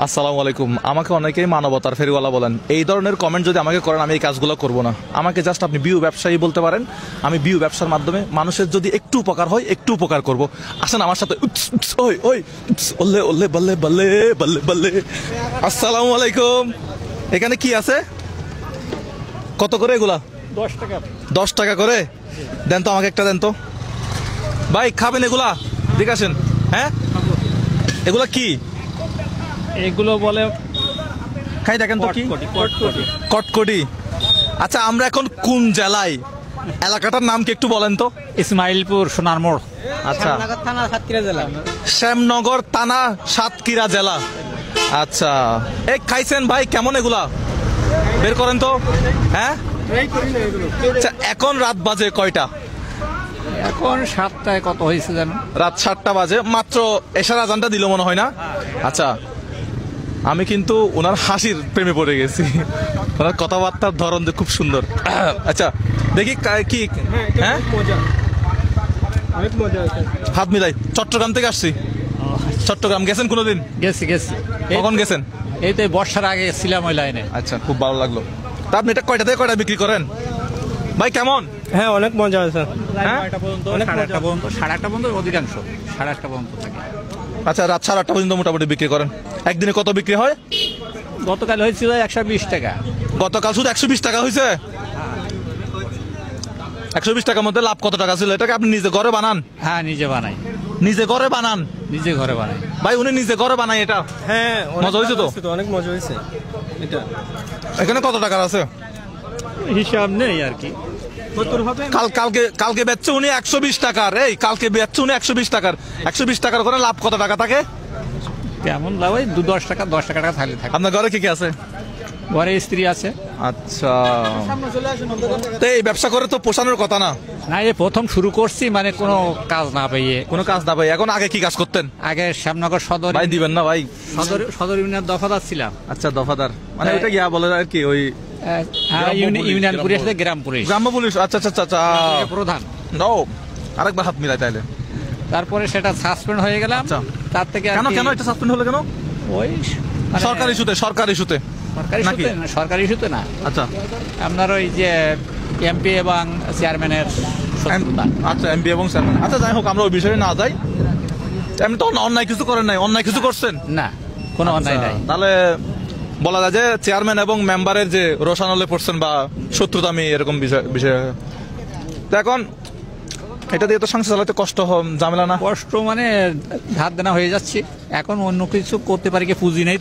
আসসালামু আলাইকুম। আমাকে অনেকেই মানবতার ফেরিওয়ালা বলেন। এই ধরনের কমেন্ট যদি আমাকে করেন, আমি এই কাজগুলো করব না। আমাকে জাস্ট আপনি বিউ ব্যবসায়ী বলতে পারেন। আমি বিউ ব্যবসার মাধ্যমে মানুষের যদি একটু উপকার হয়, একটু উপকার করব। আসেন আমার সাথে। ওই ওই ওল্লে ওল্লে বল্লে বল্লে বল্লে বল্লে। আসসালামু আলাইকুম। এখানে কি আছে? কত করে এগুলা? 10 টাকা। 10 টাকা করে দেন তো, আমাকে একটা দেন তো ভাই। খাবেন এগুলা? ঠিক আছেন? হ্যাঁ, এগুলা কি? এগুলো বলে খাই দেখেন তো কি? কটকটি। আচ্ছা, আমরা এখন কোন জেলায়? এলাকাটার নাম কি একটু বলেন তো? ইসমাইলপুর, সোনারমোড়। আচ্ছা, থানা, সাতক্ষীরা জেলা। শ্যামনগর থানা, সাতক্ষীরা জেলা। আচ্ছা, এই খাইছেন ভাই? কেমন এগুলা? বের করেন তো। হ্যাঁ, আচ্ছা, এখন রাত বাজে কয়টা? এখন 7টায় কত হয়েছে জানো? রাত 7টা বাজে। মাত্র এশার আজানটা দিল মনে হয় না? আচ্ছা, আমি কিন্তু ওনার হাসির প্রেমে পড়ে গেছি। ওনার কথাবার্তার ধরন খুব সুন্দর। আচ্ছা, দেখি কি। হ্যাঁ, হাত মিলাই। চট্টগ্রাম থেকে আসছি। চট্টগ্রাম গেছেন কোনোদিন? গেছি। কখন গেছেন? এই তো বর্ষার আগে ছিলাম ওই লাইনে। আচ্ছা, খুব ভালো লাগলো। তা আপনি এটা কয়টা থেকে কয়টা বিক্রি করেন ভাই? কেমন? হ্যাঁ, অনেক মজা আছে। হ্যাঁ, 9টা পর্যন্ত, 8টা পর্যন্ত, 8:30 পর্যন্ত, অধিকাংশ 8:30 পর্যন্ত থাকে। আচ্ছা, রাত 8:30 পর্যন্ত মোটামুটি বিক্রি করেন। একদিনে কত বিক্রি হয়? গতকাল হয়েছিল 120 টাকা। গতকাল শুধু 120 টাকা হয়েছে? 120 টাকার মধ্যে লাভ কত টাকা ছিল? এটাকে আপনি নিজে ঘরে বানান? হ্যাঁ, নিজে বানাই। নিজে ঘরে বানান? নিজে ঘরে বানাই ভাই, উনি নিজে ঘরে বানায় এটা? হ্যাঁ, মজা হয়েছে তো? অনেক মজা হয়েছে এটা। এখানে কত টাকার আছে? হিসাব নেই আর কি। কালকে বেচছে উনি 120 টাকার। এই কালকে বেচছে উনি 120 টাকার। 120 টাকার করে লাভ কত টাকা থাকে? কেমন লাভ? ওই 10 টাকা, 10 টাকা থাকলে থাকে। আপনার ঘরে কি কি আছে? ঘরে স্ত্রী আছে। আচ্ছা, তো এই ব্যবসা করে তো পোষানোর কথা না? না, এই প্রথম শুরু করছি, মানে কোনো কাজ না পেয়ে। কোনো কাজ না ভাই। এখন আগে কি কাজ করতেন? আগে শ্যামনগর সদর, ভাই দিবেন না ভাই? সদর ইউনিয়ন দফাদার ছিলাম। আচ্ছা, দফাদার মানে ওইটা গিয়া বলে আর কি? ওই ইউনিয়ন পুলিশ, গ্রাম পুলিশ, গ্রাম্য পুলিশ। আচ্ছা আচ্ছা আচ্ছা, প্রধান। ও, আরেকবার হাত মিলাই তাইলে। তারপরে সেটা সাসপেন্ড হয়ে গেলাম। আচ্ছা, তার থেকে কেন কেন এটা সাসপেন্ড হলো কেন? ওই মানে সরকারি ইস্যুতে? সরকারি ইস্যুতে নাকি? সরকারি ইস্যুতে না, আচ্ছা, আপনার ওই যে এমপি এবং চেয়ারম্যানের শত্রুতা। আচ্ছা, এমপি এবং চেয়ারম্যান। আচ্ছা, যাই হোক, আমরা ওই বিষয়ে না যাই। এমনি তো অন্যায় কিছু করেন নাই? অন্যায় কিছু করছেন না, কোনো অন্যায় নাই। তাহলে বলা যায় যে চেয়ারম্যান এবং মেম্বারের যে রোশানলে পড়ছেন বা শত্রুতামি, এরকম বিষয়। তো এখন এটা দিয়ে তো সংসার চালাতে কষ্ট, ঝামেলা না? কষ্ট মানে ধার দেনা হয়ে যাচ্ছে। এখন অন্য কিছু করতে পারি কি, পুঁজি নেই।